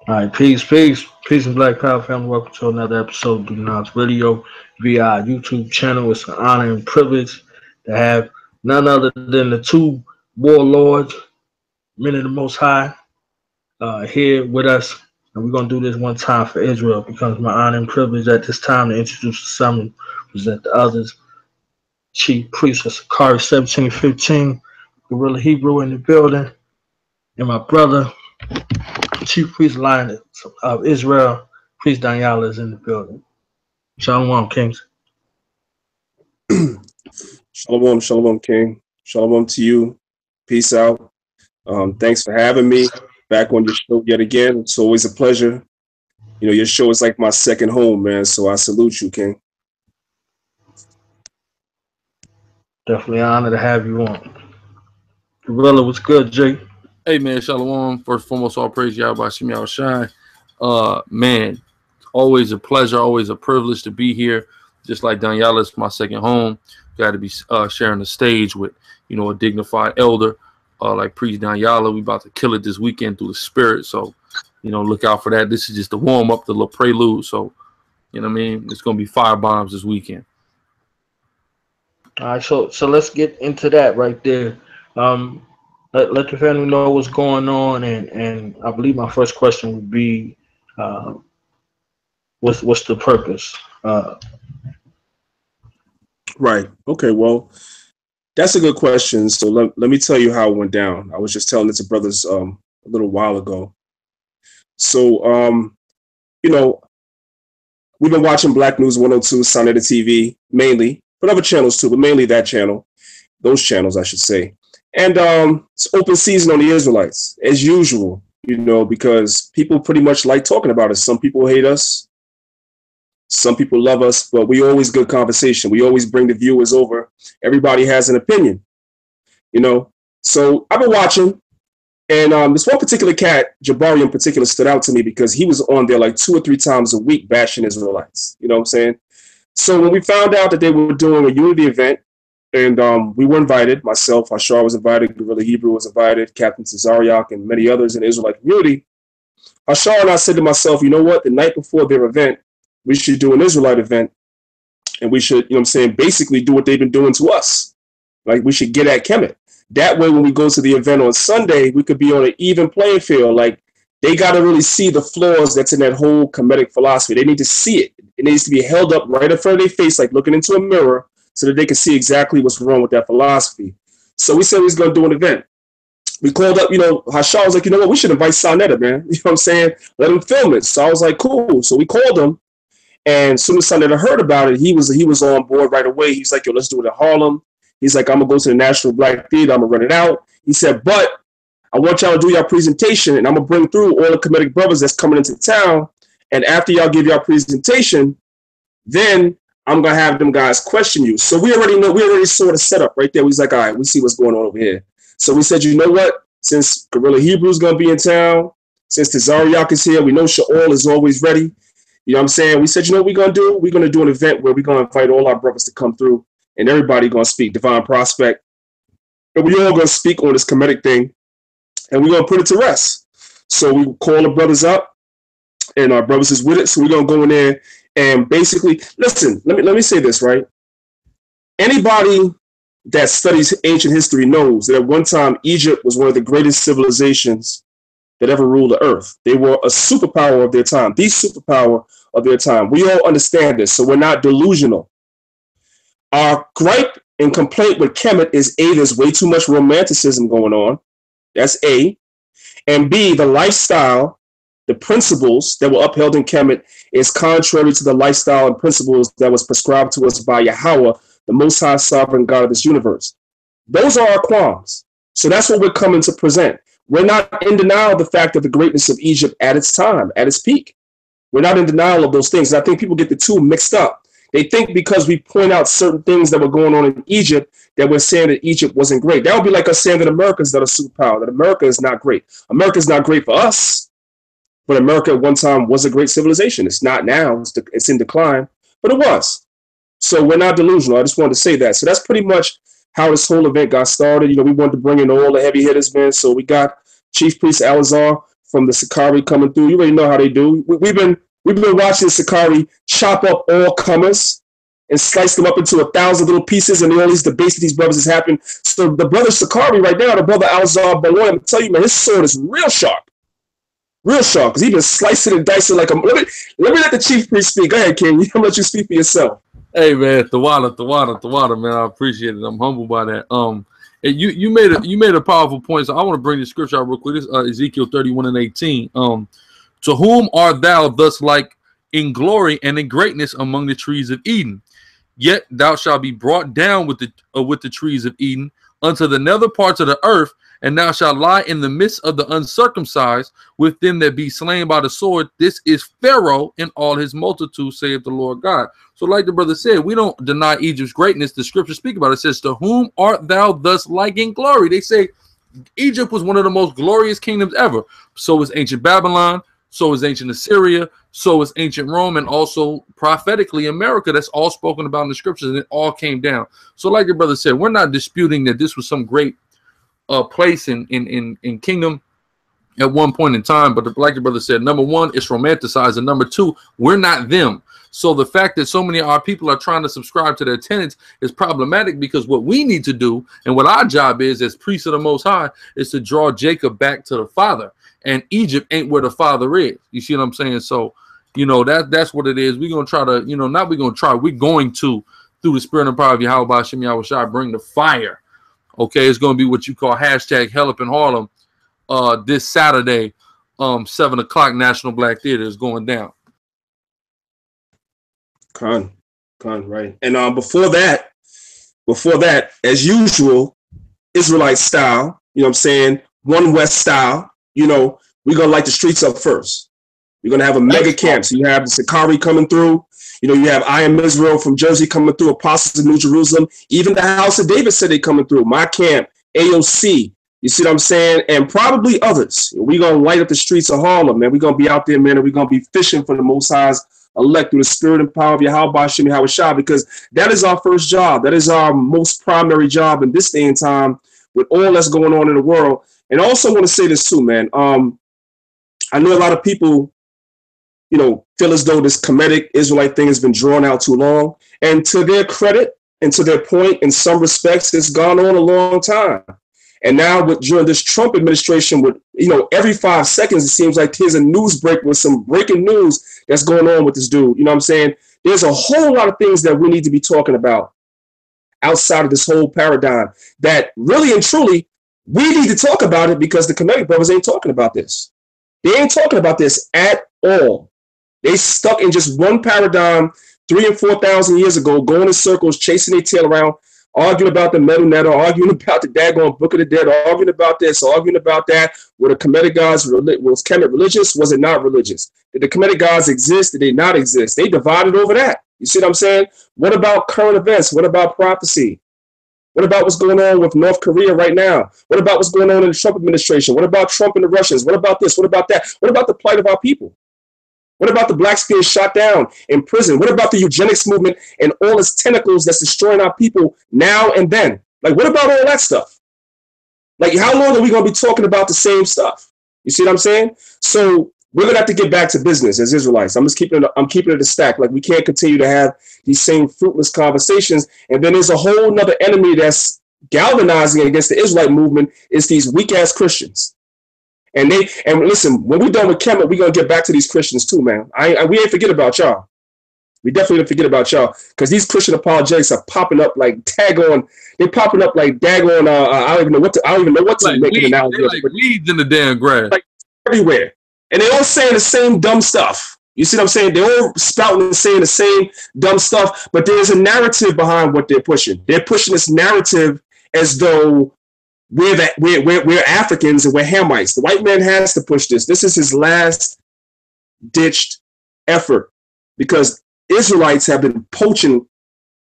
All right, peace and Black Power family. Welcome to another episode of Do Not's Video via our YouTube channel. It's an honor and privilege to have none other than the two warlords, men of the Most High, here with us. And we're going to do this one time for Israel. It becomes my honor and privilege at this time to introduce the summary, present the others. Chief Priest of Sicarii 1715, Guerilla Hebrew in the building, and my brother, Chief Priest Lion of Israel, Priest Danyaahla is in the building. Shalom, Kings. Shalom, shalom, King. Shalom to you. Peace out. Thanks for having me back on your show yet again. It's always a pleasure. You know, your show is like my second home, man. So I salute you, King. Definitely an honor to have you on. Guerilla, what's good, Jay? Hey man, Shalom. First and foremost, all praise Yahweh Shem Yahweh Shai. Man, always a pleasure, always a privilege to be here. Just like Danyaahla, it's my second home. Got to be sharing the stage with, a dignified elder like Priest Danyaahla. We about to kill it this weekend through the spirit. So, look out for that. This is just the warm up, the little prelude. So, it's gonna be fire bombs this weekend. All right, so let's get into that right there. Let the family know what's going on, and I believe my first question would be, what's the purpose? Right. Okay. Well, that's a good question. So let me tell you how it went down. I was just telling it to brothers a little while ago. So, we've been watching Black News 102, Sun of the TV, mainly, but other channels too, but mainly that channel, those channels, I should say. And it's open season on the Israelites, as usual, because people pretty much like talking about us. Some people hate us. Some people love us, but we always good conversation. We always bring the viewers over. Everybody has an opinion, So I've been watching, and this one particular cat, Jabari in particular, stood out to me because he was on there like 2 or 3 times a week bashing Israelites. You know what I'm saying? So when we found out that they were doing a unity event, and we were invited, myself, Hashar was invited, Guerilla Hebrew was invited, Captain Cesariak, and many others in the Israelite community. Hashar and I said to myself, you know what, the night before their event, we should do an Israelite event, and we should, basically do what they've been doing to us. Like, we should get at Kemet. That way, when we go to the event on Sunday, we could be on an even playing field. Like, they got to really see the flaws that's in that whole Kemetic philosophy. They need to see it. It needs to be held up right in front of their face, like looking into a mirror, so that they can see exactly what's wrong with that philosophy. So we said we was going to do an event. We called up, Hashar was like, you know what, we should invite Sonetta, man. You know what I'm saying? Let him film it. So I was like, cool. So we called him, and as soon as Sonetta heard about it, he was on board right away. He's like, yo, let's do it in Harlem. He's like, I'm going to go to the National Black Theater. I'm going to rent it out. He said, but I want y'all to do your presentation, and I'm going to bring through all the Kemetic brothers that's coming into town, and after y'all give your presentation, then I'm going to have them guys question you. So we already saw the setup right there. We was like, all right, we see what's going on over here. So we said, you know what? Since Guerilla Hebrew is going to be in town, since Tazariak is here, we know Sha'ol is always ready. You know what I'm saying? We said, you know what we're going to do? We're going to do an event where we're going to invite all our brothers to come through, and everybody going to speak Divine Prospect. And we all going to speak on this Kemetic thing, and we're going to put it to rest. So we call the brothers up, and our brothers is with it. So we're going to go in there. And basically, listen, let me say this, right? Anybody that studies ancient history knows that at one time, Egypt was one of the greatest civilizations that ever ruled the earth. They were a superpower of their time, the superpower of their time. We all understand this, so we're not delusional. Our gripe and complaint with Kemet is A, there's way too much romanticism going on. That's A. And B, the lifestyle, the principles that were upheld in Kemet is contrary to the lifestyle and principles that was prescribed to us by Yahweh, the Most High Sovereign God of this universe. Those are our qualms. So that's what we're coming to present. We're not in denial of the fact of the greatness of Egypt at its time, at its peak. We're not in denial of those things. And I think people get the two mixed up. They think because we point out certain things that were going on in Egypt that we're saying that Egypt wasn't great. That would be like us saying that America is not a superpower, that America is not great. America is not great for us. But America at one time was a great civilization. It's not now. It's in decline, but it was. So we're not delusional. I just wanted to say that. So that's pretty much how this whole event got started. We wanted to bring in all the heavy hitters, man. So we got Chief Priest Alazar from the Sicarii coming through. You already know how they do. We've been watching the Sicarii chop up all comers and slice them up into 1,000 little pieces, and all these debates that these brothers is happening. So the brother Sicarii right now, the brother Alzar Baloy, I'm tell you, man, his sword is real sharp, because he been slicing and dicing like a. Let me let the chief priest speak. Go ahead, King. I'm gonna let you speak for yourself. Hey man, the water, man. I appreciate it. I'm humbled by that. You made a powerful point. So I want to bring the scripture out real quick. This Ezekiel 31:18. To whom art thou thus like in glory and in greatness among the trees of Eden? Yet thou shalt be brought down with the trees of Eden unto the nether parts of the earth, and thou shalt lie in the midst of the uncircumcised with them that be slain by the sword. This is Pharaoh in all his multitude, saith the Lord God. So like the brother said, we don't deny Egypt's greatness. The scriptures speak about it. It says, to whom art thou thus like in glory? They say Egypt was one of the most glorious kingdoms ever. So is ancient Babylon. So is ancient Assyria. So is ancient Rome, and also prophetically America. That's all spoken about in the scriptures, and it all came down. So like your brother said, we're not disputing that this was some great place in kingdom at one point in time. But like your brother said, number one, it's romanticized, and number two, we're not them. So the fact that so many of our people are trying to subscribe to their tenets is problematic, because what we need to do, and what our job is as priests of the Most High, is to draw Jacob back to the Father. And Egypt ain't where the Father is. You see what I'm saying? So, you know, that's what it is. We're going to try to, you know, not we're going to try, we're going to, through the spirit and power of Yahweh Shem Yahushua, bring the fire. Okay, it's going to be what you call hashtag Hell Up in Harlem this Saturday, 7 o'clock, National Black Theater is going down. Right. And before that, as usual, Israelite style, you know what I'm saying, One West style, you know, we're going to light the streets up first. We're going to have a mega camp. So you have the Sicarii coming through. You know, you have I Am Israel from Jersey coming through, Apostles of New Jerusalem. Even the House of David said they coming through. My camp, AOC. You see what I'm saying? And probably others. We're going to light up the streets of Harlem, man. We're going to be out there, man, and we're going to be fishing for the Most High's elect through the spirit and power of Yahweh Shem Yahushua, because that is our first job. That is our most primary job in this day and time with all that's going on in the world. And I also want to say this too, man. I know a lot of people, you know, feel as though this Kemetic Israelite thing has been drawn out too long. And to their credit and to their point, in some respects, it's gone on a long time. And now during this Trump administration, with, you know, every 5 seconds, it seems like there's a news break with some breaking news that's going on with this dude. You know what I'm saying? There's a whole lot of things that we need to be talking about outside of this whole paradigm that really and truly we need to talk about it, because the Kemetic brothers ain't talking about this. They ain't talking about this at all. They stuck in just one paradigm 3,000 and 4,000 years ago, going in circles, chasing their tail around, arguing about the metal netter, arguing about the daggone Book of the Dead, arguing about this, arguing about that. Were the Kemetic gods, was Kemet religious? Was it not religious? Did the Kemetic gods exist? Did they not exist? They divided over that. You see what I'm saying? What about current events? What about prophecy? What about what's going on with North Korea right now? What about what's going on in the Trump administration? What about Trump and the Russians? What about this? What about that? What about the plight of our people? What about the blacks being shot down in prison? What about the eugenics movement and all its tentacles that's destroying our people now and then? Like, what about all that stuff? Like, how long are we going to be talking about the same stuff? You see what I'm saying? So we're going to have to get back to business as Israelites. I'm keeping it a stack. Like, we can't continue to have these same fruitless conversations. And then there's a whole nother enemy that's galvanizing against the Israelite movement. Is these weak ass Christians. And listen, when we're done with Kemet, we're gonna get back to these Christians too, man. We ain't forget about y'all. We definitely didn't forget about y'all, because these Christian apologetics are popping up like daggone. They're popping up like daggone. I don't even know what to like make an analogy. They're like weeds in the damn grass, like everywhere, and they all saying the same dumb stuff. You see what I'm saying? They're all spouting and saying the same dumb stuff, but there's a narrative behind what they're pushing. They're pushing this narrative as though we're Africans and we're Hamites. The white man has to push this. This is his last ditched effort, because Israelites have been poaching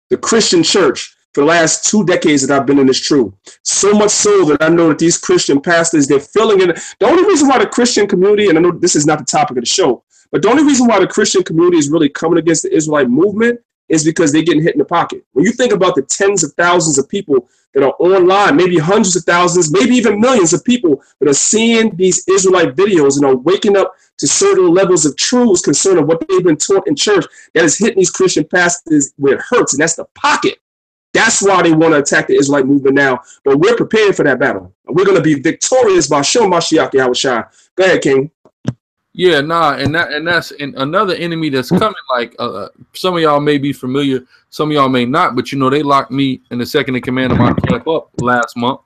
the Christian church for the last 2 decades that I've been in this truth. So much so that I know that these Christian pastors, they're filling in. The only reason why the Christian community, and I know this is not the topic of the show, but the only reason why the Christian community is really coming against the Israelite movement is because they're getting hit in the pocket. When you think about the tens of thousands of people that are online, maybe hundreds of thousands, maybe even millions of people that are seeing these Israelite videos and are waking up to certain levels of truths concerning what they've been taught in church, that is hitting these Christian pastors where it hurts, and that's the pocket. That's why they want to attack the Israelite movement now. But we're prepared for that battle. We're going to be victorious by Shem Mashiach Yahushua. Go ahead, King. Yeah, nah, and that's another enemy that's coming. Like some of y'all may be familiar, some of y'all may not, but you know they locked me in the second in command of my camp up last month.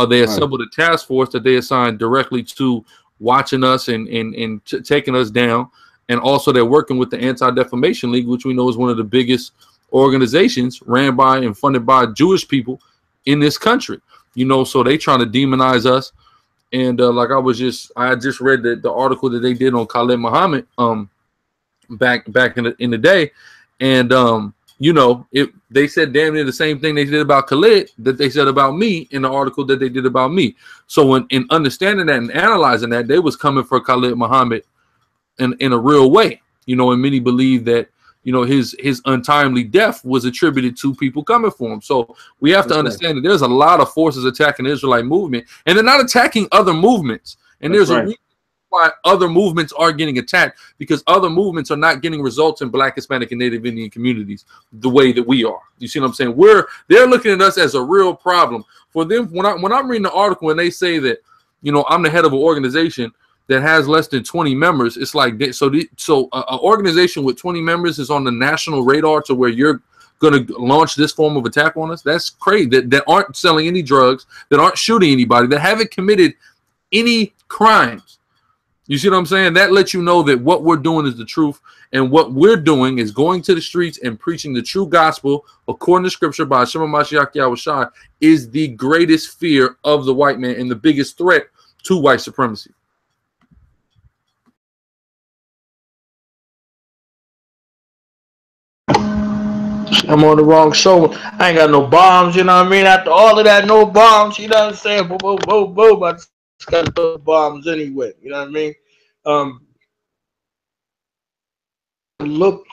They assembled a task force that they assigned directly to watching us and taking us down, and also they're working with the Anti-Defamation League, which we know is one of the biggest organizations ran by and funded by Jewish people in this country. You know, so they trying to demonize us. And like I had just read the article that they did on Khalid Muhammad back in the day, and you know, they said damn near the same thing they did about Khalid that they said about me in the article that they did about me. So in understanding that and analyzing that, they was coming for Khalid Muhammad in a real way, you know, and many believe that, you know, his untimely death was attributed to people coming for him. So we have to understand that there's a lot of forces attacking the Israelite movement, and they're not attacking other movements. And there's a reason why other movements are getting attacked, because other movements are not getting results in Black, Hispanic, and Native Indian communities the way that we are. You see what I'm saying? They're looking at us as a real problem. For them, when I'm reading the article and they say that, you know, I'm the head of an organization that has less than 20 members, it's like so an organization with 20 members is on the national radar to where you're going to launch this form of attack on us. That's crazy. That aren't selling any drugs, that aren't shooting anybody, that haven't committed any crimes. You see what I'm saying? That lets you know that what we're doing is the truth, and what we're doing is going to the streets and preaching the true gospel according to Scripture by Hashem Mashiach Yahushua is the greatest fear of the white man and the biggest threat to white supremacy. I'm on the wrong show. I ain't got no bombs, you know what I mean? After all of that, no bombs, you know what I'm saying? Boom, boom, boom, boom. I just got to throw bombs anyway, you know what I mean? Look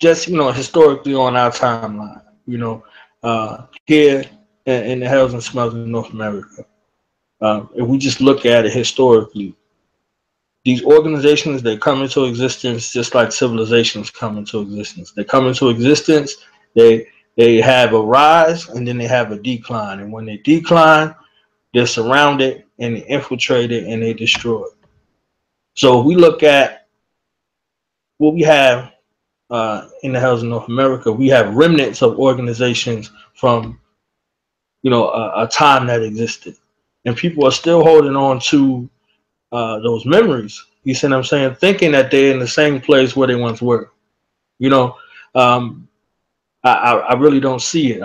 just, you know, historically on our timeline, you know, here in the hells and smells of North America. If we just look at it historically, these organizations, they come into existence just like civilizations come into existence. They come into existence, they have a rise, and then they have a decline. And when they decline, they're surrounded and they're infiltrated and they destroyed. So if we look at what we have in the hells of North America, we have remnants of organizations from, you know, a time that existed. And people are still holding on to those memories, you see what I'm saying, thinking that they're in the same place where they once were. You know, I really don't see it.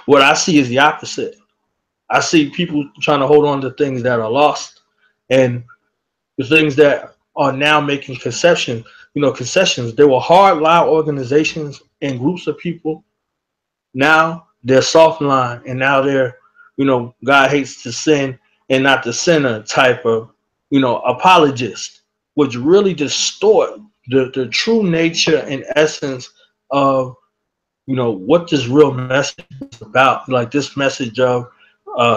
What I see is the opposite. I see people trying to hold on to things that are lost, and the things that are now making concessions. There were hard line organizations and groups of people. Now they're soft line, and now they're, you know, God hates to sin and not the sinner type of, you know, apologist, which really distort the true nature and essence of, you know, what this real message is about. Like this message of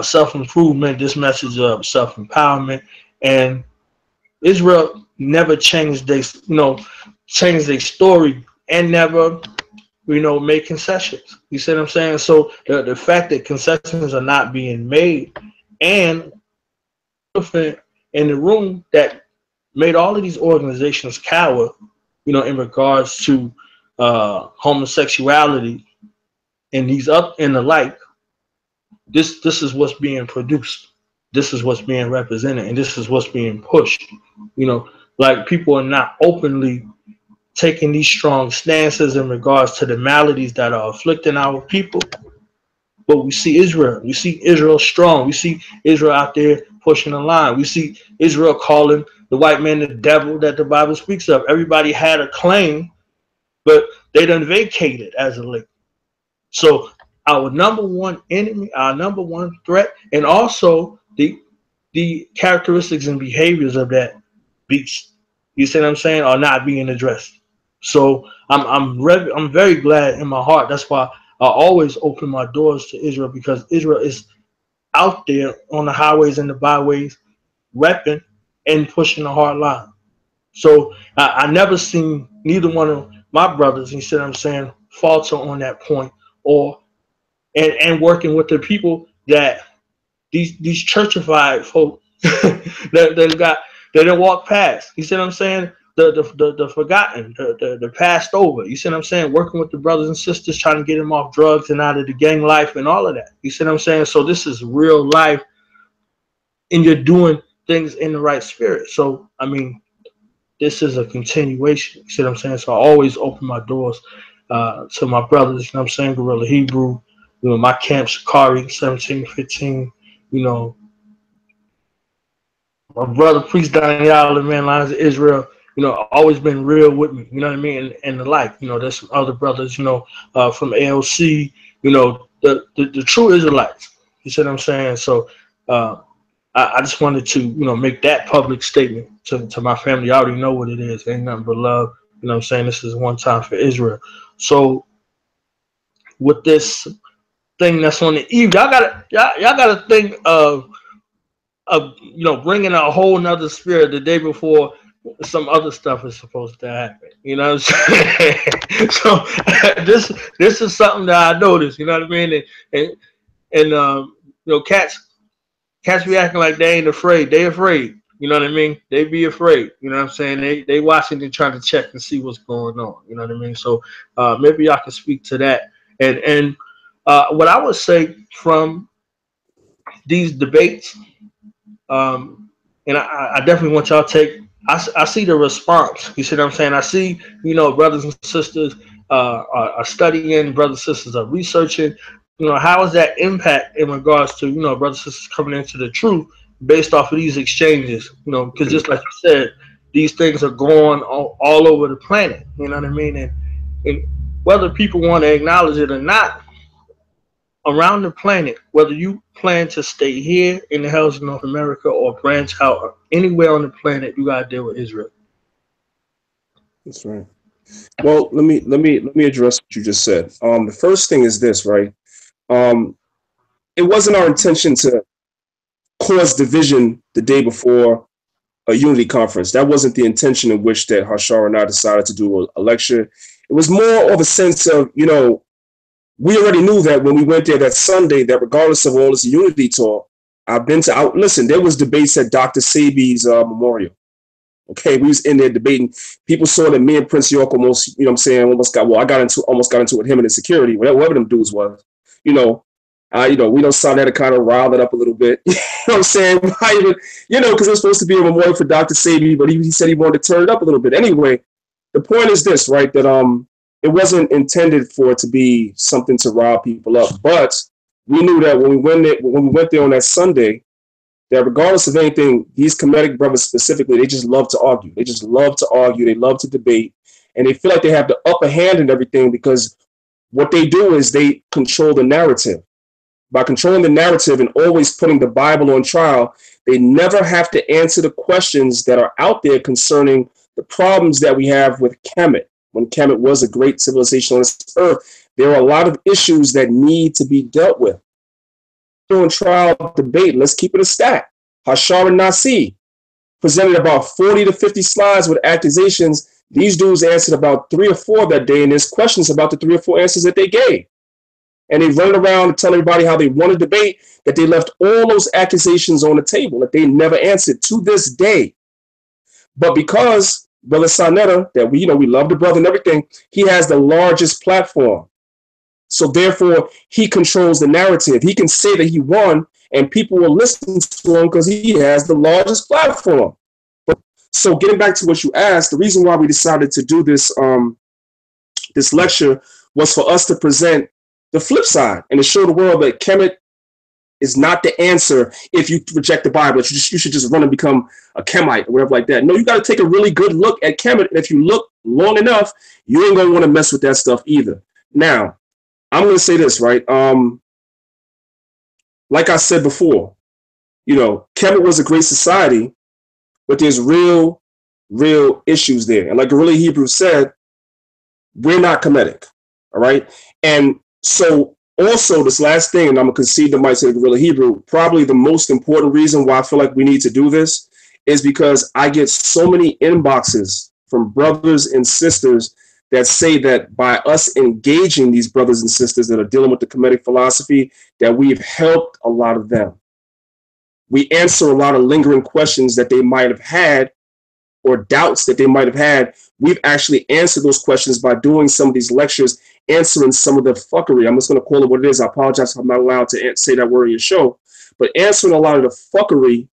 self-improvement, this message of self-empowerment. And Israel never changed their story and never, you know, made concessions. You see what I'm saying? So the fact that concessions are not being made, and in the room that made all of these organizations cower, you know, in regards to homosexuality and these up and the like, this is what's being produced. This is what's being represented, and this is what's being pushed. You know, like people are not openly taking these strong stances in regards to the maladies that are afflicting our people. But we see Israel. We see Israel strong. We see Israel out there pushing the line. We see Israel calling the white man the devil that the Bible speaks of. Everybody had a claim, but they done vacated as a late. So our number one enemy, our number one threat, and also the characteristics and behaviors of that beast, you see what I'm saying, are not being addressed. So I'm very glad in my heart. That's why I always open my doors to Israel, because Israel is out there on the highways and the byways, repping and pushing the hard line. So I never seen neither one of my brothers, you see what I'm saying, falter on that point, or and working with the people that these churchified folk that got that didn't walk past. You see what I'm saying? The forgotten, the passed over. You see what I'm saying? Working with the brothers and sisters, trying to get them off drugs and out of the gang life and all of that. You see what I'm saying? So this is real life, and you're doing things in the right spirit. So I mean, this is a continuation. You see what I'm saying? So I always open my doors to my brothers. You know what I'm saying? Guerilla Hebrew, you know, my camp Sicarii, 17 to 15. You know, my brother Priest Danyaahla, man, Lions of Israel. You know, always been real with me. You know what I mean? And the like. You know, there's some other brothers. You know, from ALC. You know, the true Israelites. You see what I'm saying? So. I just wanted to, you know, make that public statement to my family. I already know what it is. Ain't nothing but love. You know what I'm saying? This is one time for Israel. So with this thing that's on the eve, y'all gotta think of you know, bringing a whole nother spirit the day before some other stuff is supposed to happen. You know what I'm saying? So this is something that I noticed. You know what I mean? And you know, cats be acting like they ain't afraid. They afraid. You know what I mean? They be afraid. You know what I'm saying? They watching and trying to check and see what's going on. You know what I mean? So maybe y'all can speak to that. And what I would say from these debates, and I definitely want y'all to take. I see the response. You see what I'm saying? I see, you know, brothers and sisters are studying, brothers and sisters are researching. You know, how is that impact in regards to, you know, brothers and sisters coming into the truth based off of these exchanges? You know, because just like you said, these things are going all over the planet. You know what I mean? And whether people want to acknowledge it or not, around the planet, whether you plan to stay here in the hells of North America or branch out or anywhere on the planet, you gotta deal with Israel. That's right. Well, let me address what you just said. The first thing is this, right? It wasn't our intention to cause division the day before a unity conference. That wasn't the intention in which that Hashar and I decided to do a lecture. It was more of a sense of, you know, we already knew that when we went there that Sunday, that regardless of all this unity talk, listen, there was debates at Dr. Sabi's memorial. Okay, we was in there debating. People saw that me and Prince York almost, you know what I'm saying, almost got into it with him and his security, whatever them dudes was. You know, we don't saw that to kind of rile it up a little bit. You know what I'm saying? You know, because it was supposed to be a memorial for Dr. Sabi, but he said he wanted to turn it up a little bit. Anyway, the point is this, right? That it wasn't intended for it to be something to rile people up, but we knew that when we went there on that Sunday, that regardless of anything, these Kemetic brothers specifically, they just love to argue. They just love to argue. They love to debate, and they feel like they have the upper hand in everything because what they do is they control the narrative. By controlling the narrative and always putting the Bible on trial, they never have to answer the questions that are out there concerning the problems that we have with Kemet. When Kemet was a great civilization on this earth, there are a lot of issues that need to be dealt with. On trial debate, let's keep it a stat. Hashar and Nasi presented about 40 to 50 slides with accusations. These dudes answered about 3 or 4 that day, and there's questions about the 3 or 4 answers that they gave. And they run around and tell everybody how they won a debate, that they left all those accusations on the table, that they never answered to this day. But because Brother Sanetta, that we love the brother and everything, he has the largest platform. So therefore, he controls the narrative. He can say that he won, and people will listen to him because he has the largest platform. So getting back to what you asked, the reason why we decided to do this this lecture was for us to present the flip side and to show the world that Kemet is not the answer if you reject the Bible. You should just run and become a Kemite or whatever like that. No, you got to take a really good look at Kemet. And if you look long enough, you ain't going to want to mess with that stuff either. Now, I'm going to say this, right? Like I said before, Kemet was a great society, but there's real issues there. And like Guerilla Hebrew said, We're not Kemetic, all right? And so also this last thing, and I'm going to concede the mic to the Guerilla Hebrew, probably the most important reason why I feel like we need to do this is because I get so many inboxes from brothers and sisters that say that by us engaging these brothers and sisters that are dealing with the Kemetic philosophy, that we've helped a lot of them. We answer a lot of lingering questions that they might have had or doubts that they might have had. We've actually answered those questions by doing some of these lectures, answering some of the fuckery. I'm just going to call it what it is. I apologize if I'm not allowed to say that word in your show, but answering a lot of the fuckery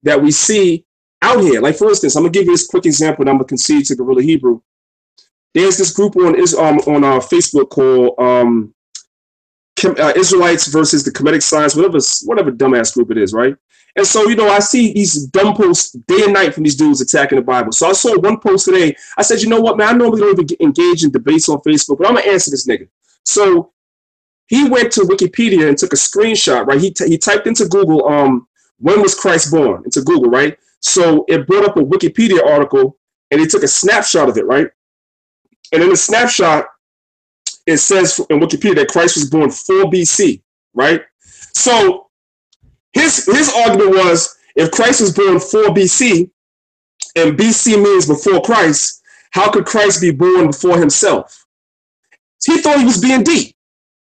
that we see out here. Like, for instance, I'm going to give you this quick example, and I'm going to concede to Guerilla Hebrew. There's this group on Facebook called Israelites versus the Kemetic Science, whatever dumbass group it is, right? And so, I see these dumb posts day and night from these dudes attacking the Bible. So I saw one post today. I said, you know what, man? I normally don't even engage in debates on Facebook, but I'm going to answer this nigga. So he went to Wikipedia and took a screenshot, right? He typed into Google, when was Christ born? Into Google, right? So it brought up a Wikipedia article, and he took a snapshot of it, right? And in the snapshot, it says in Wikipedia that Christ was born 4 BC, right? So his argument was, if Christ was born 4 BC, and BC means before Christ, how could Christ be born before himself? He thought he was being deep.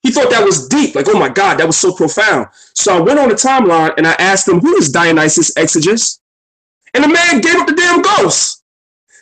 He thought that was deep. Like, oh my God, that was so profound. So I went on the timeline and I asked him, who is Dionysius Exiguus? And the man gave up the damn ghost.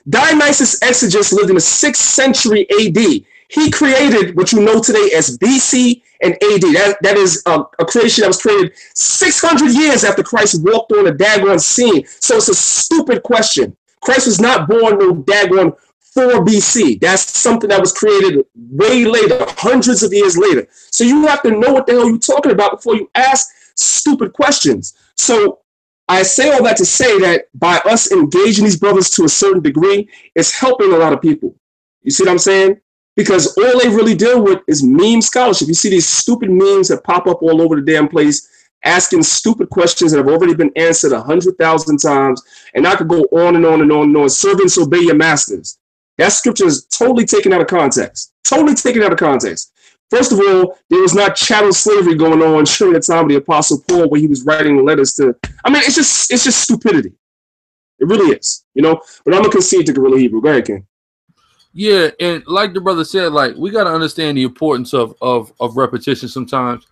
Dionysius Exiguus lived in the 6th century AD. He created what you know today as BC and AD. That is a creation that was created 600 years after Christ walked on the daggone scene. So it's a stupid question. Christ was not born no daggone 4 BC. That's something that was created way later, hundreds of years later. So you have to know what the hell you're talking about before you ask stupid questions. So I say all that to say that by us engaging these brothers to a certain degree, it's helping a lot of people. You see what I'm saying? Because all they really deal with is meme scholarship. You see these stupid memes that pop up all over the damn place, asking stupid questions that have already been answered 100,000 times. And I could go on and on and on and on. Servants, obey your masters. That scripture is totally taken out of context. Totally taken out of context. First of all, there was not chattel slavery going on during the time of the Apostle Paul, where he was writing letters to. I mean, it's just stupidity. It really is, But I'm gonna concede to Guerilla Hebrew. Go ahead, King. Yeah, and like the brother said, like, we got to understand the importance of repetition sometimes.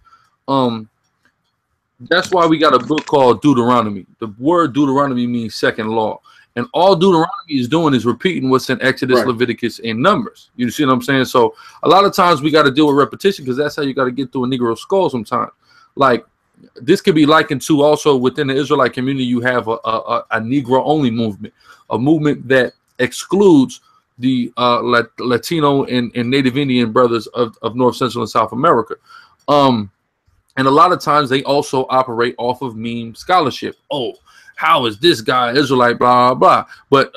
That's why we got a book called Deuteronomy. The word Deuteronomy means second law. And all Deuteronomy is doing is repeating what's in Exodus, right, Leviticus, and Numbers. You see what I'm saying? So a lot of times we got to deal with repetition because that's how you got to get through a Negro skull sometimes. Like, this could be likened to also within the Israelite community, you have a Negro-only movement, a movement that excludes the Latino and Native Indian brothers of North, Central, and South America. And a lot of times they also operate off of meme scholarship. Oh, how is this guy Israelite, blah, blah, blah. But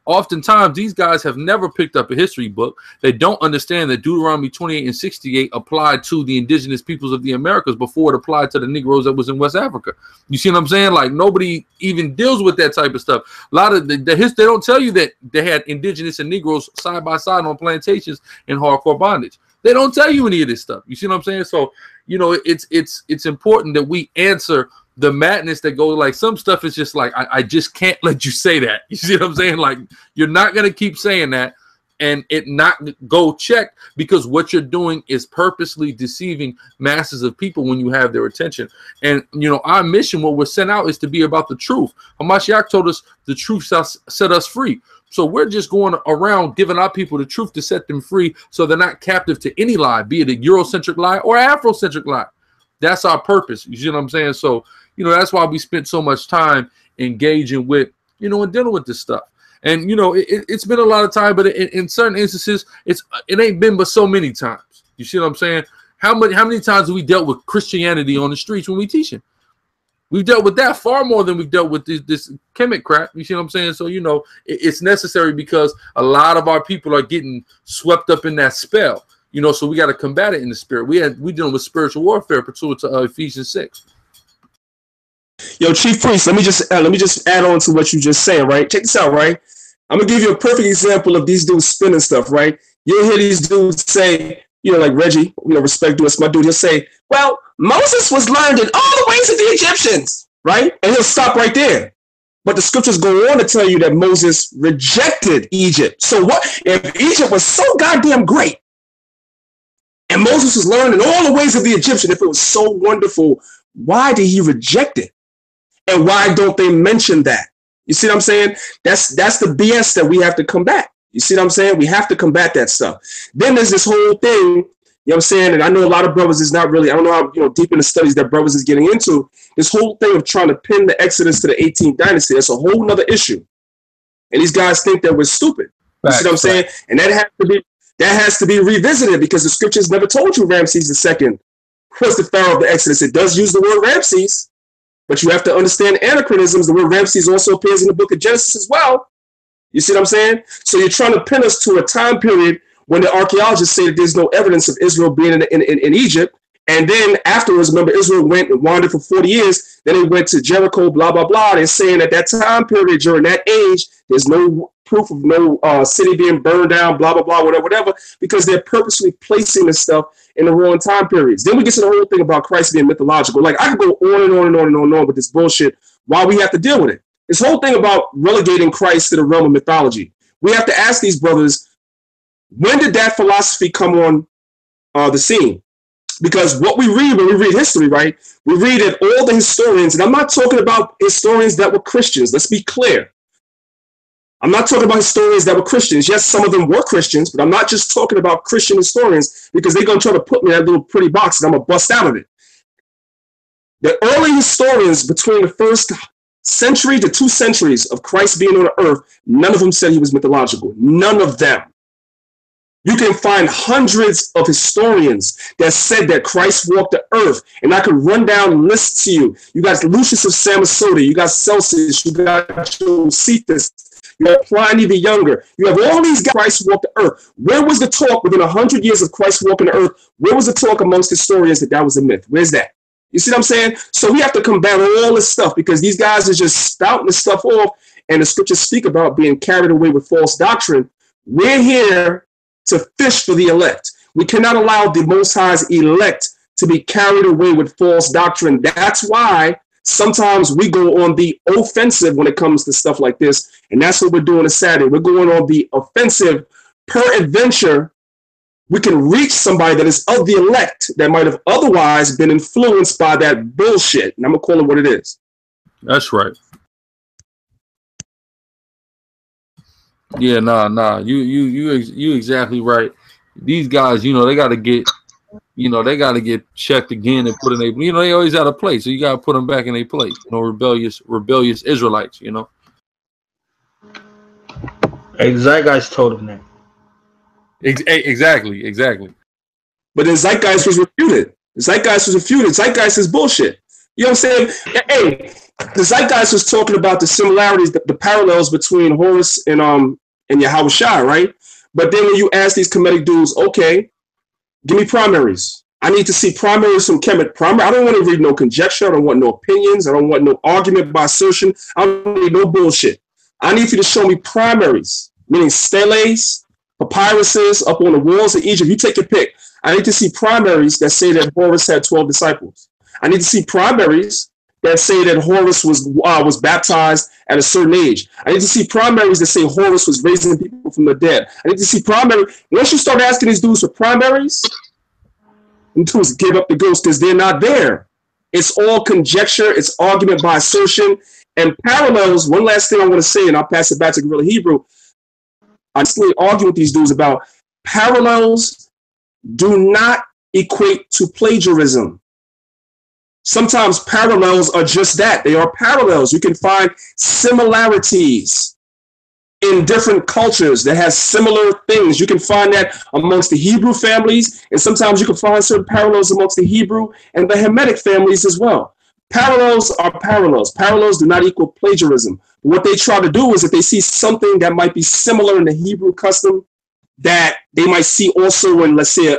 oftentimes these guys have never picked up a history book. They don't understand that Deuteronomy 28 and 68 applied to the indigenous peoples of the Americas before it applied to the Negroes that was in West Africa. You see what I'm saying? Like, nobody even deals with that type of stuff. A lot of the history, they don't tell you that they had indigenous and Negroes side by side on plantations in hardcore bondage. They don't tell you any of this stuff. You see what I'm saying? So, it's important that we answer the madness that goes. Like, some stuff is just like, I just can't let you say that. You see what I'm saying? Like, you're not going to keep saying that and it not go check, because what you're doing is purposely deceiving masses of people when you have their attention. And, our mission, what we're sent out, is to be about the truth. Hamashiach told us the truth shall set us free. So we're just going around giving our people the truth to set them free, so they're not captive to any lie, be it a Eurocentric lie or Afrocentric lie. That's our purpose. You see what I'm saying? So, that's why we spent so much time engaging with, and dealing with this stuff. And, it's been a lot of time, but in certain instances, it ain't been but so many times. You see what I'm saying? How many times have we dealt with Christianity on the streets when we teaching? We've dealt with that far more than we've dealt with this Kemet crap. You see what I'm saying? So, it's necessary because a lot of our people are getting swept up in that spell. So we got to combat it in the spirit. We dealing with spiritual warfare pursuant to Ephesians 6. Yo, Chief Priest, let me just add on to what you just saying, right? Check this out, right? I'm gonna give you a perfect example of these dudes spinning stuff, right? You'll hear these dudes say, like Reggie, respect to us, my dude, he'll say, well, Moses was learned in all the ways of the Egyptians, right? And he'll stop right there. But the scriptures go on to tell you that Moses rejected Egypt. So what if Egypt was so goddamn great and Moses was learned in all the ways of the Egyptian, if it was so wonderful, why did he reject it? And why don't they mention that? You see what I'm saying? That's the BS that we have to combat. You see what I'm saying? We have to combat that stuff. Then there's this whole thing, you know what I'm saying? And I know a lot of brothers is not really, I don't know how deep in the studies that brothers is getting into. This whole thing of trying to pin the Exodus to the 18th dynasty, that's a whole nother issue. And these guys think that we're stupid. You see what I'm saying? And that has to be revisited because the scriptures never told you Ramses II was the pharaoh of the Exodus. It does use the word Ramses, but you have to understand anachronisms. The word Ramses also appears in the book of Genesis as well. You see what I'm saying? So you're trying to pin us to a time period when the archaeologists say that there's no evidence of Israel being in Egypt. And then afterwards, remember, Israel went and wandered for 40 years. Then they went to Jericho, blah, blah, blah. They're saying at that time period, during that age, there's no proof of no city being burned down, blah, blah, blah, whatever, because they're purposely placing this stuff in the wrong time periods. Then we get to the whole thing about Christ being mythological. Like, I could go on and on and on and on and on with this bullshit while we have to deal with it. This whole thing about relegating Christ to the realm of mythology. We have to ask these brothers, when did that philosophy come on the scene? Because what we read when we read history, right, we read that all the historians, and I'm not talking about historians that were Christians. Let's be clear. I'm not talking about historians that were Christians. Yes, some of them were Christians, but I'm not just talking about Christian historians because they're going to try to put me in that little pretty box and I'm going to bust out of it. The early historians between the first century to 2 centuries of Christ being on the earth, none of them said he was mythological. None of them. You can find hundreds of historians that said that Christ walked the earth, and I could run down lists to you. You got Lucius of Samosata, you got Celsus, you got Josephus, you have Pliny the Younger. You have all these guys. Christ walked the earth. Where was the talk within 100 years of Christ walking the earth? Where was the talk amongst historians that was a myth? Where's that? You see what I'm saying? So we have to combat all this stuff because these guys are just spouting this stuff off, and the scriptures speak about being carried away with false doctrine. We're here to fish for the elect. We cannot allow the Most High's elect to be carried away with false doctrine. That's why sometimes we go on the offensive when it comes to stuff like this, and that's what we're doing this Saturday. We're going on the offensive. Peradventure, we can reach somebody that is of the elect that might have otherwise been influenced by that bullshit, and I'm going to call it what it is. That's right. Yeah, nah. You exactly right. These guys, they got to get checked again and put in a, they always out of place. So you got to put them back in a place. Rebellious Israelites. Hey, Zeitgeist told him that. Exactly. But then Zeitgeist was refuted. Zeitgeist is bullshit. You know what I'm saying? Hey, the Zeitgeist was talking about the similarities, the parallels between Horus and Yahushua, right? But then when you ask these Kemetic dudes, okay, give me primaries. I need to see primaries from Kemet. I don't want to read no conjecture. I don't want no opinions. I don't want no argument by assertion. I don't need no bullshit. I need you to show me primaries, meaning steles, papyruses up on the walls of Egypt. You take your pick. I need to see primaries that say that Horus had 12 disciples. I need to see primaries that say that Horus was baptized at a certain age. I need to see primaries that say Horus was raising people from the dead. I need to see primaries. Once you start asking these dudes for primaries, dudes give up the ghost because they're not there. It's all conjecture. It's argument by assertion. And parallels, one last thing I want to say, and I'll pass it back to Guerilla Hebrew. I still argue with these dudes about parallels do not equate to plagiarism. Sometimes parallels are just that. They are parallels. You can find similarities in different cultures that has similar things. You can find that amongst the Hebrew families, and sometimes you can find certain parallels amongst the Hebrew and the Hamitic families as well. Parallels are parallels. Parallels do not equal plagiarism. What they try to do is if they see something that might be similar in the Hebrew custom that they might see also in, let's say, a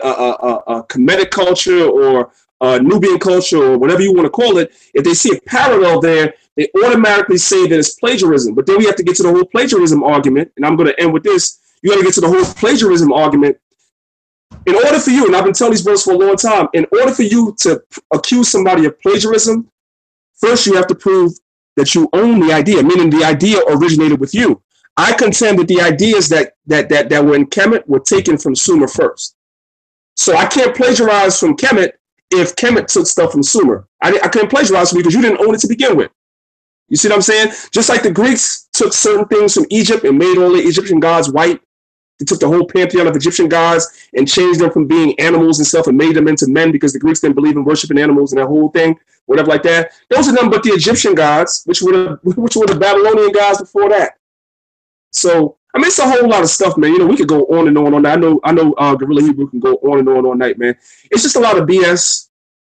Kemetic culture or Nubian culture or whatever you want to call it, if they see a parallel there, they automatically say that it's plagiarism. But then we have to get to the whole plagiarism argument, and I'm going to end with this. You got to get to the whole plagiarism argument. In order for you, and I've been telling these brothers for a long time, in order for you to accuse somebody of plagiarism, first you have to prove that you own the idea, meaning the idea originated with you. I contend that the ideas that were in Kemet were taken from Sumer first. So I can't plagiarize from Kemet if Kemet took stuff from Sumer. I can't plagiarize from you because you didn't own it to begin with. You see what I'm saying? Just like the Greeks took certain things from Egypt and made all the Egyptian gods white. They took the whole pantheon of Egyptian gods and changed them from being animals and stuff and made them into men because the Greeks didn't believe in worshiping animals and that whole thing, whatever like that. Those are nothing but the Egyptian gods, which were the Babylonian gods before that. So, I mean, it's a whole lot of stuff, man. You know, we could go on and on. I know Guerilla Hebrew can go on and on all night, man. It's just a lot of BS,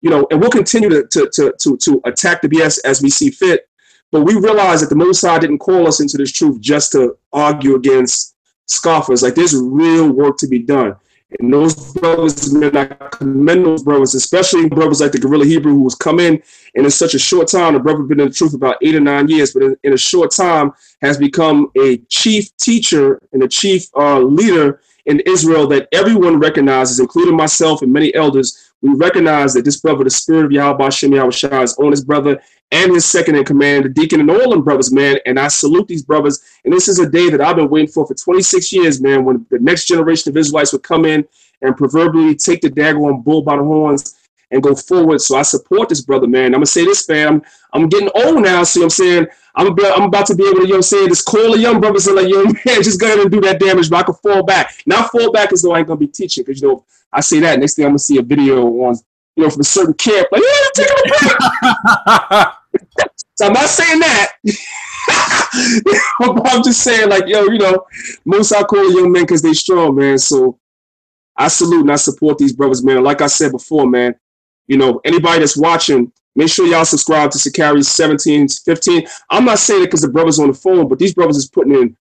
you know, and we'll continue to attack the BS as we see fit. But we realize that the Most High didn't call us into this truth just to argue against scoffers. Like, there's real work to be done. And those brothers, man, I commend those brothers, especially brothers like the Guerilla Hebrew, who has come in such a short time. The brother been in the truth about 8 or 9 years, but in a short time has become a chief teacher and a chief leader in Israel that everyone recognizes, including myself and many elders. We recognize that this brother, the spirit of Yahweh Shem Yahweh Shai, is on his brother and his second in command, the deacon, and all them brothers, man. And I salute these brothers. And this is a day that I've been waiting for 26 years, man, when the next generation of Israelites would come in and proverbially take the daggone bull by the horns and go forward. So I support this brother, man. I'm going to say this, man. I'm getting old now, so I'm saying I'm about to be able to, you know what I'm saying, just call the young brothers and like, yo, man, just go ahead and do that damage, but I can fall back. Not fall back as though I ain't going to be teaching, because, you know, I say that, next thing I'm going to see a video on, you know, from a certain camp, like, yeah, I'm taking a break. So I'm not saying that. I'm just saying, like, yo, you know, most I call young men because they strong, man. So I salute and I support these brothers, man. Like I said before, man, you know, anybody that's watching, make sure y'all subscribe to Sicarii 17, 15. I'm not saying it because the brothers on the phone, but these brothers is putting in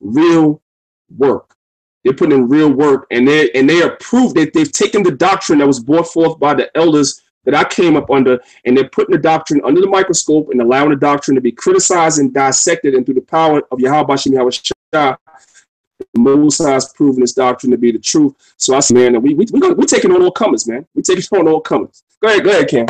real work. They're putting in real work, and they are proof that they've taken the doctrine that was brought forth by the elders that I came up under, and they're putting the doctrine under the microscope and allowing the doctrine to be criticized and dissected, and through the power of Yahweh Shem Yahweh Shai, the Most High has proven this doctrine to be the truth. So I say, man, we're taking on all comers, man. We're taking on all comers. Go ahead, Cam.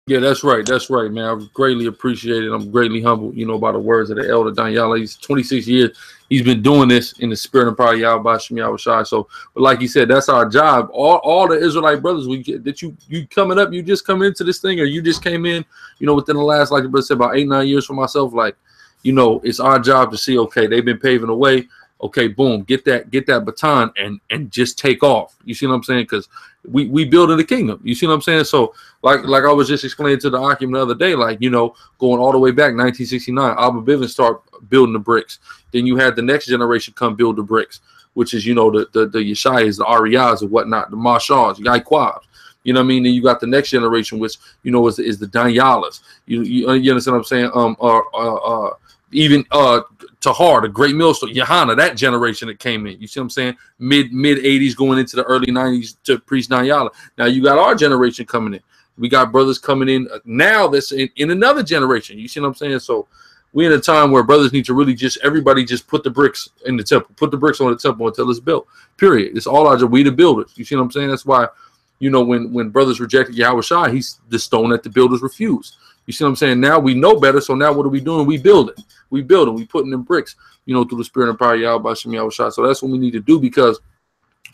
Yeah, that's right, man. I greatly appreciate it. I'm greatly humbled, you know, by the words of the elder Danyaahla. He's 26 years. He's been doing this in the spirit and power of Yahweh Shem Yahweh Shai. So, but like you said, that's our job. All the Israelite brothers, you coming up, you just come into this thing, or you just came in, you know, within the last, like the brother said, about 8, 9 years for myself. Like, you know, it's our job to see, okay, they've been paving the way. Okay, boom, get that baton and just take off. You see what I'm saying? Because we building the kingdom. You see what I'm saying? So like I was just explaining to the Akim the other day, like, you know, going all the way back 1969, Abba Bivens start building the bricks. Then you had the next generation come build the bricks, which is, you know, the Yeshayas, the Ariyahs and whatnot, the Marshals, the Iquabs. You know what I mean? Then you got the next generation, which, you know, is the Danyaahlas. You understand what I'm saying? Even Tahar, the great millstone, Yohana, that generation that came in. You see what I'm saying? Mid 80s going into the early 90s to priest Danyaahla. Now you got our generation coming in. We got brothers coming in now that's in another generation. You see what I'm saying? So we're in a time where brothers need to really everybody just put the bricks in the temple. Put the bricks on the temple until it's built. Period. It's all our job. We the builders. You see what I'm saying? That's why, you know, when brothers rejected Yahweh Shai, he's the stone that the builders refused. You see what I'm saying? Now we know better, so now what are we doing? We building. We putting in bricks, you know, through the spirit and power of Yahweh Shem Yahweh Shai. So that's what we need to do, because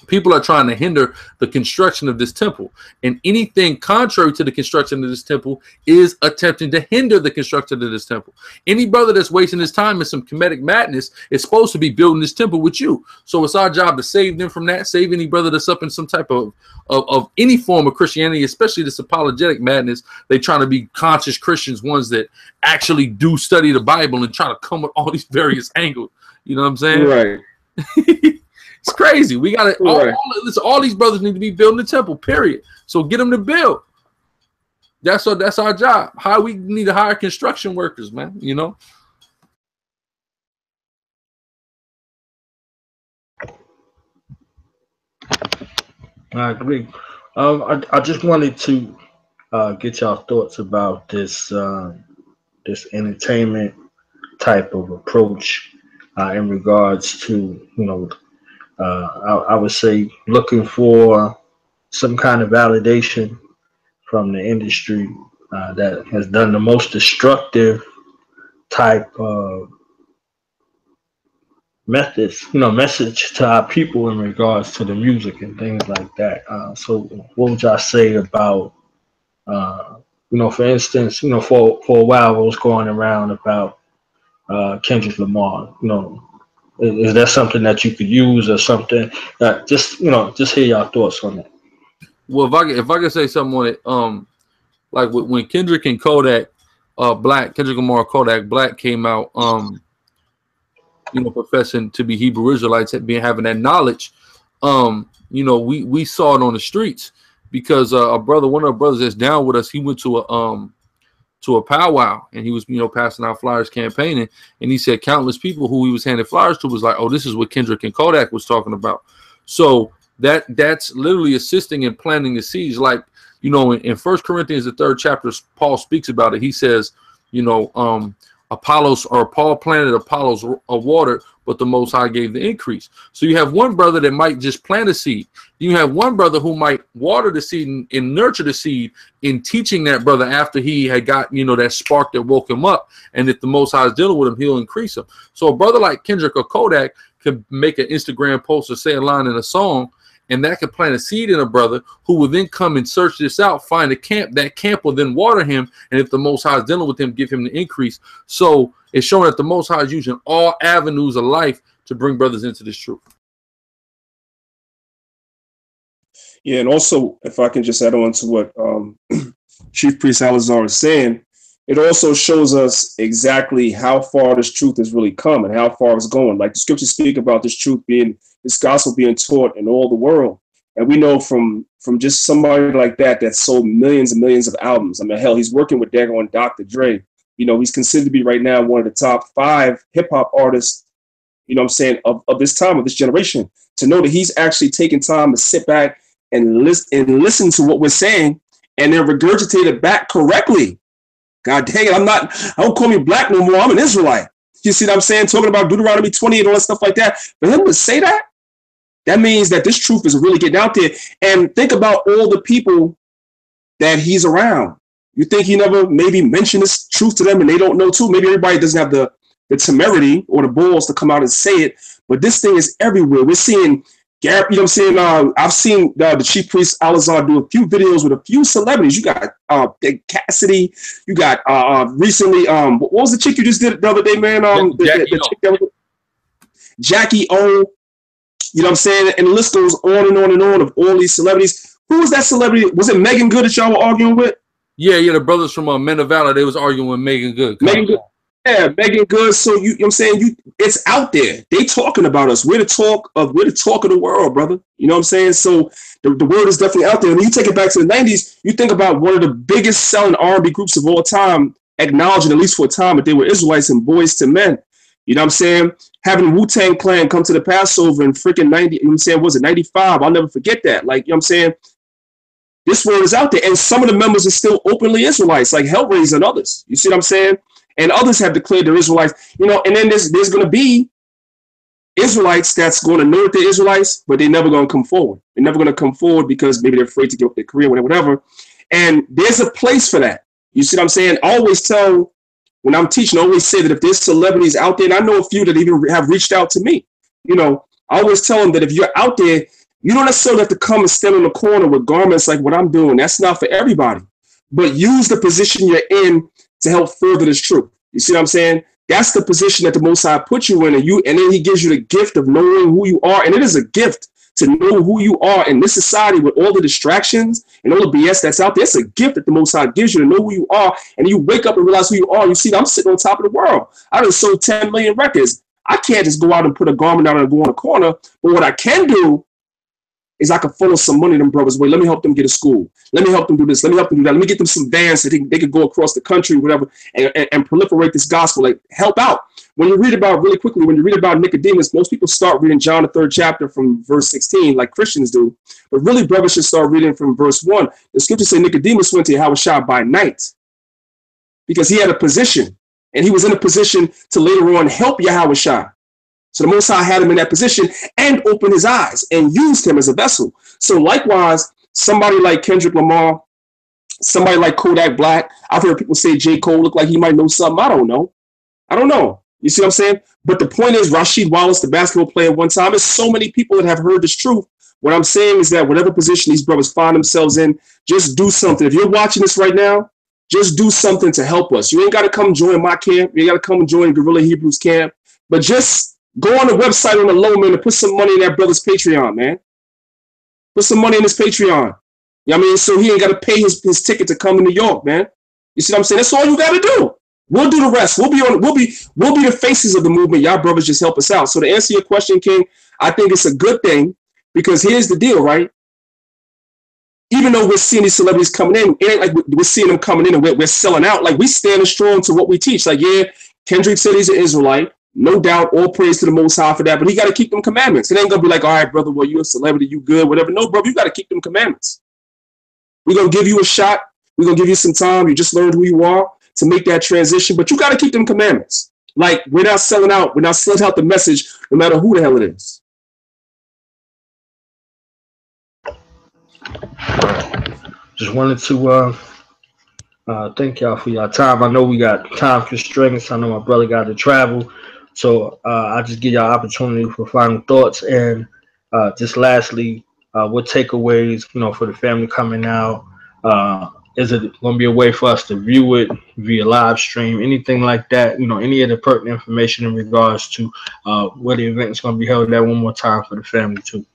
people are trying to hinder the construction of this temple, and anything contrary to the construction of this temple is attempting to hinder the construction of this temple. Any brother that's wasting his time in some comedic madness is supposed to be building this temple with you. So it's our job to save them from that, save any brother that's up in some type of any form of Christianity, especially this apologetic madness. They trying to be conscious Christians, ones that actually do study the Bible and try to come with all these various angles. You know what I'm saying? Right. It's crazy. We got to all these brothers need to be building the temple, period. So get them to build. That's our job. How we need to hire construction workers, man, you know. I agree. I just wanted to get y'all thoughts about this this entertainment type of approach in regards to, I would say looking for some kind of validation from the industry that has done the most destructive type of methods, message to our people in regards to the music and things like that. So, what would y'all say about, for instance, for a while it was going around about Kendrick Lamar. Is that something that you could use or something? Just hear y'all thoughts on that. Well, if I could say something on it, like when Kendrick and Kodak, Kendrick Lamar, Kodak Black came out, professing to be Hebrew Israelites, having that knowledge, we saw it on the streets because one of our brothers that's down with us, he went to a powwow and he was, passing out flyers, campaigning, and he said countless people who he was handing flyers to was like, oh, this is what Kendrick and Kodak was talking about. So that's literally assisting and planting the seeds. Like, in 1 Corinthians, the 3rd chapter, Paul speaks about it. He says, Apollos, or Paul planted, Apollos watered, but the Most High gave the increase. So you have one brother that might just plant a seed. You have one brother who might water the seed and nurture the seed in teaching that brother after he had got, that spark that woke him up. And if the Most High is dealing with him, he'll increase him. So a brother like Kendrick or Kodak could make an Instagram post or say a line in a song, and that could plant a seed in a brother who will then come and search this out, find a camp. That camp will then water him, and if the Most High is dealing with him, give him the increase. So it's showing that the Most High is using all avenues of life to bring brothers into this truth. Yeah, and also, if I can just add on to what Chief Priest Alazar is saying, it also shows us exactly how far this truth has really come and how far it's going. Like the scriptures speak about this truth this gospel being taught in all the world. And we know from just somebody like that sold millions and millions of albums. I mean, hell, he's working with Dago Dr. Dre. He's considered to be right now one of the top 5 hip hop artists, of this time, of this generation. To know that he's actually taking time to sit back and listen to what we're saying and then regurgitate it back correctly. God dang it, I don't call me black no more. I'm an Israelite. You see what I'm saying? Talking about Deuteronomy 28 and all that stuff like that. For him to say that means that this truth is really getting out there. And think about all the people that he's around. You think he never maybe mentioned this truth to them and they don't know too? Maybe everybody doesn't have the temerity or the balls to come out and say it. But this thing is everywhere. We're seeing Gary, I've seen the Chief Priest Alazar do a few videos with a few celebrities. You got Cassidy. You got recently, what was the chick you just did the other day, man? The chick that was Jackie O. You know what I'm saying? And the list goes on and on and on of all these celebrities. Who was that celebrity? Was it Megan Good that y'all were arguing with? Yeah, the brothers from Men of Valor, they was arguing with Megan Good. Megan Good. Yeah, Megan Good. So you know what I'm saying? It's out there. They talking about us. We're the talk of the world, brother. You know what I'm saying? So the word is definitely out there. And you take it back to the 90s, you think about one of the biggest selling R&B groups of all time, acknowledging at least for a time that they were Israelites and Boys to Men. You know what I'm saying? Having Wu-Tang Clan come to the Passover in freaking 90, you know what I'm saying? Was it 95? I'll never forget that. Like, you know what I'm saying? This word is out there. And some of the members are still openly Israelites, like Hellraiser and others. You see what I'm saying? And others have declared they're Israelites, and then there's going to be Israelites that's going to know that they're Israelites, but they're never going to come forward. They're never going to come forward because maybe they're afraid to give up their career, whatever. And there's a place for that. You see what I'm saying? I always tell, when I'm teaching, I always say that if there's celebrities out there, and I know a few that even have reached out to me, I always tell them that if you're out there, you don't necessarily have to come and stand in the corner with garments like what I'm doing. That's not for everybody. But use the position you're in to help further this truth. You see what I'm saying? That's the position that the Most High put you in, and then he gives you the gift of knowing who you are. And it is a gift to know who you are in this society with all the distractions and all the BS that's out there. It's a gift that the Most High gives you to know who you are. And you wake up and realize who you are. You see, I'm sitting on top of the world. I done sold 10 million records. I can't just go out and put a garment out and go on a corner. But what I can do is I can funnel some money them brothers' way. Let me help them get a school. Let me help them do this. Let me help them do that. Let me get them some vans so they could go across the country, whatever, and proliferate this gospel. Like, help out. When you read about, really quickly, when you read about Nicodemus, most people start reading John, the 3rd chapter from verse 16, like Christians do. But really, brothers should start reading from verse 1. The scriptures say Nicodemus went to Yahushua by night. because he had a position, and he was in a position to later on help Yahweh Shai. So the Most High had him in that position and opened his eyes and used him as a vessel. So likewise, somebody like Kendrick Lamar, somebody like Kodak Black, I've heard people say J. Cole look like he might know something. I don't know. You see what I'm saying? But the point is, Rasheed Wallace, the basketball player one time, there's so many people that have heard this truth. What I'm saying is that whatever position these brothers find themselves in, just do something. If you're watching this right now, just do something to help us. You ain't got to come join my camp. You ain't got to come and join Guerilla Hebrews camp. But just go on the website on the low, man, and put some money in that brother's Patreon, man. Put some money in his Patreon. You know what I mean? So he ain't got to pay his ticket to come to New York, man. You see what I'm saying? That's all you got to do. We'll do the rest. We'll be the faces of the movement. Y'all brothers just help us out. So to answer your question, King, I think it's a good thing, because here's the deal, right? Even though we're seeing these celebrities coming in, it ain't like we're seeing them coming in and we're selling out. Like, we standing strong to what we teach. Like, yeah, Kendrick said he's an Israelite. No doubt, all praise to the Most High for that. But he got to keep them commandments. It ain't going to be like, all right, brother, well, you're a celebrity, you good, whatever. No, bro, you got to keep them commandments. We're going to give you a shot. We're going to give you some time. You just learned who you are to make that transition. But you got to keep them commandments. Like, we're not selling out. We're not selling out the message, no matter who the hell it is. Just wanted to thank y'all for your time. I know we got time constraints. I know my brother got to travel. So I just give y'all opportunity for final thoughts. And just lastly, what takeaways, for the family coming out? Is it going to be a way for us to view it via live stream, anything like that? Any of the pertinent information in regards to where the event is going to be held at, one more time for the family too.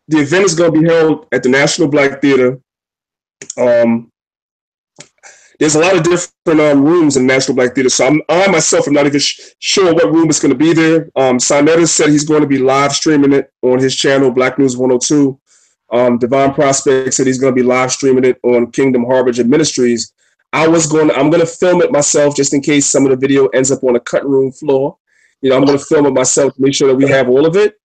The event is going to be held at the National Black Theater. There's a lot of different rooms in the National Black Theater, so I myself am not even sure what room is going to be there. Sinetta said he's going to be live streaming it on his channel, Black News 102. Divine Prospect said he's going to be live streaming it on Kingdom Harbinger Ministries. I'm going to film it myself just in case some of the video ends up on a cutting room floor. I'm going to film it myself to make sure that we have all of it.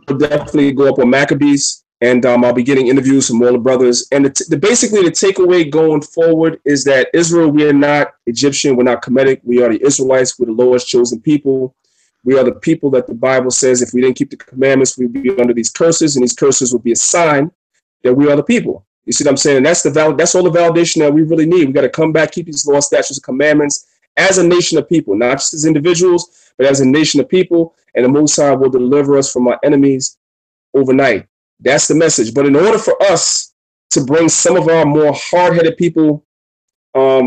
We'll definitely go up on Maccabees, and I'll be getting interviews from all the brothers. And basically the takeaway going forward is that Israel, we are not Egyptian, we're not Kemetic, we are the Israelites, we're the Lord's chosen people. We are the people that the Bible says if we didn't keep the commandments, we'd be under these curses, and these curses would be a sign that we are the people. You see what I'm saying? And that's all the validation that we really need. We got to come back, keep these laws, statutes, and commandments as a nation of people, not just as individuals, but as a nation of people. And the Most High will deliver us from our enemies overnight. That's the message. But in order for us to bring some of our more hard-headed people, snap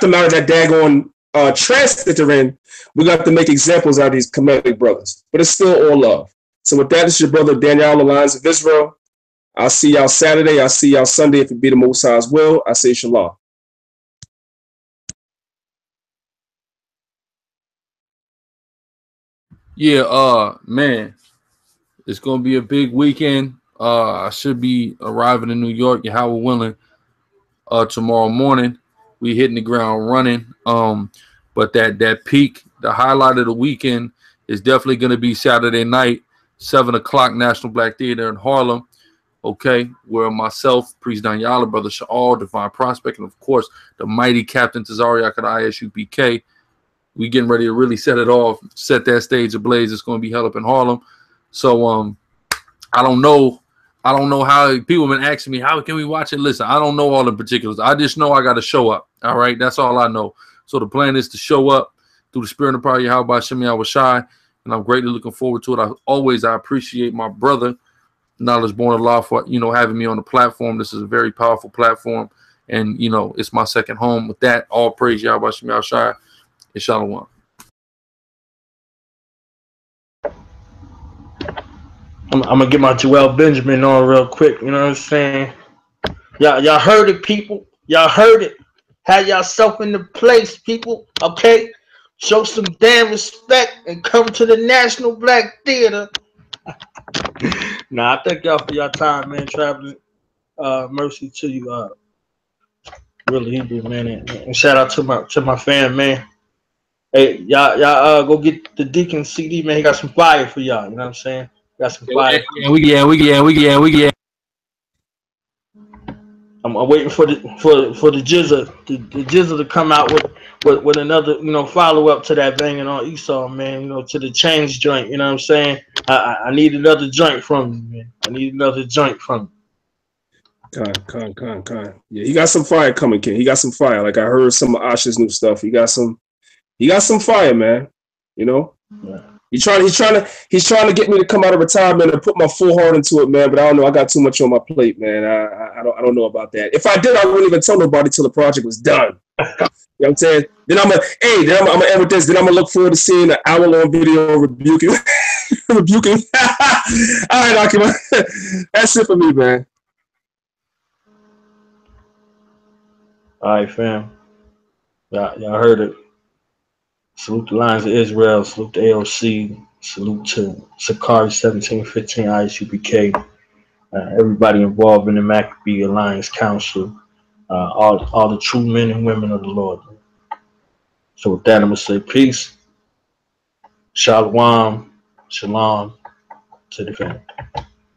them out of that daggone trance that they're in, we're going to have to make examples out of these Kemetic brothers. But it's still all love. So with that, this is your brother Danyaahla, Lions of Israel. I'll see y'all Saturday. I'll see y'all Sunday if it be the Most High's will. I say shalom. Yeah, man, it's gonna be a big weekend. I should be arriving in New York, Yahweh willing, tomorrow morning. We hitting the ground running. But that peak, the highlight of the weekend is definitely gonna be Saturday night, 7 o'clock, National Black Theater in Harlem. Okay, where myself, Priest Danyaahla, Brother Sha'al, Divine Prospect, and of course the mighty Captain Tazari ISU BK. We getting ready to really set it off, set that stage ablaze. It's going to be held up in Harlem. So I don't know how people have been asking me, how can we watch it? Listen, I don't know all the particulars. I just know I got to show up. All right, that's all I know. So the plan is to show up through the spirit and power of Yahweh Shem Yahweh Shai, and I'm greatly looking forward to it. I appreciate my brother, Knowledge Born of Law, for having me on the platform. This is a very powerful platform, and it's my second home. With that, all praise Yahweh Shem Yahweh Shai. Shalom. I'm gonna get my Joel Benjamin on real quick. You know what I'm saying? Y'all heard it, people. Y'all heard it. Have yourself in the place, people. Okay, show some damn respect and come to the National Black Theater. I thank y'all for your time, man. Traveling, mercy to you, really Hebrew, man, and shout out to my fan, man. Hey, y'all go get the Deacon CD, man. He got some fire for y'all. You know what I'm saying? Got some fire. Yeah. I'm waiting for the Jizza to come out with another, follow up to that banging on Esau, man. To the change joint. You know what I'm saying? I need another joint from you, man. I need another joint from you. Con. Yeah, he got some fire coming, King. He got some fire. Like I heard some of Asha's new stuff. He got some fire, man. Yeah. He's trying to get me to come out of retirement and put my full heart into it, man. But I don't know. I got too much on my plate, man. I don't know about that. If I did, I wouldn't even tell nobody till the project was done. You know what I'm saying? Then I'm gonna end with this. Then I'm gonna look forward to seeing an hour-long video rebuking. All right, Akima. That's it for me, man. All right, fam. Y'all heard it. Salute the Lions of Israel. Salute the AOC. Salute to Sicarii 1715 ISUPK. Everybody involved in the Maccabee Alliance Council. All the true men and women of the Lord. So with that, I'm going to say peace. Shalom. Shalom to the family.